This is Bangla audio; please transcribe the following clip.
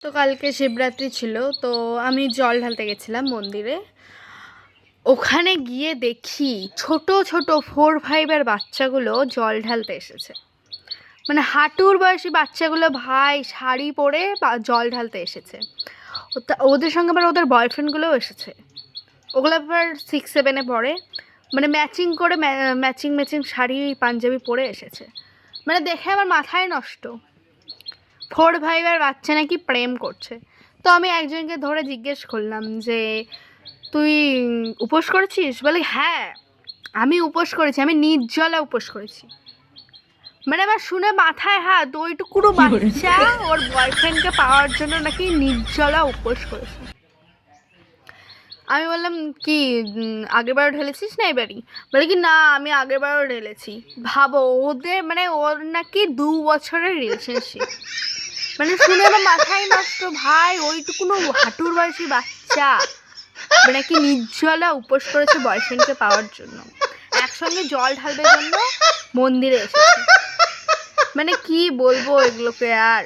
তো কালকে শিবরাত্রি ছিল, তো আমি জল ঢালতে গেছিলাম মন্দিরে। ওখানে গিয়ে দেখি ছোট ছোট 4-5-এর বাচ্চাগুলো জল ঢালতে এসেছে। মানে হাঁটুর বয়সী বাচ্চাগুলো ভাই শাড়ি পরে জল ঢালতে এসেছে। ওদের সঙ্গে আবার ওদের বয়ফ্রেন্ডগুলোও এসেছে। ওগুলো আবার 6-7-এ পড়ে। মানে ম্যাচিং করে ম্যাচিং ম্যাচিং শাড়ি পাঞ্জাবি পরে এসেছে। মানে দেখে আমার মাথায় নষ্ট। 4-5-এর বাচ্চা নাকি প্রেম করছে। তো আমি একজনকে ধরে জিজ্ঞেস করলাম যে তুই উপোস করেছিস? বলে হ্যাঁ, আমি উপোস করেছি, আমি নির্জলা উপোস করেছি। মানে আমার শুনে মাথায় হাত, ওইটুকুরো বাচ্চা ওর বয়ফ্রেন্ডকে পাওয়ার জন্য নাকি নির্জলা উপোস করেছে। আমি বললাম কি আগেরবারও ঢেলেছিস না এবারই? বলে কি না, আমি আগেরবারও ঢেলেছি। ভাবো ওদের মানে ওর নাকি 2 বছরের রিলেশনশিপ। মানে শুনে আমার মাথায় নষ্ট ভাই, ওইটুকুনো হাঁটুর বয়সী বাচ্চা মানে কি নির্জলা উপোস করেছে বয়ফ্রেন্ডকে পাওয়ার জন্য, একসঙ্গে জল ঢালবার জন্য মন্দিরে এসেছে। মানে কি বলবো এগুলোকে আর।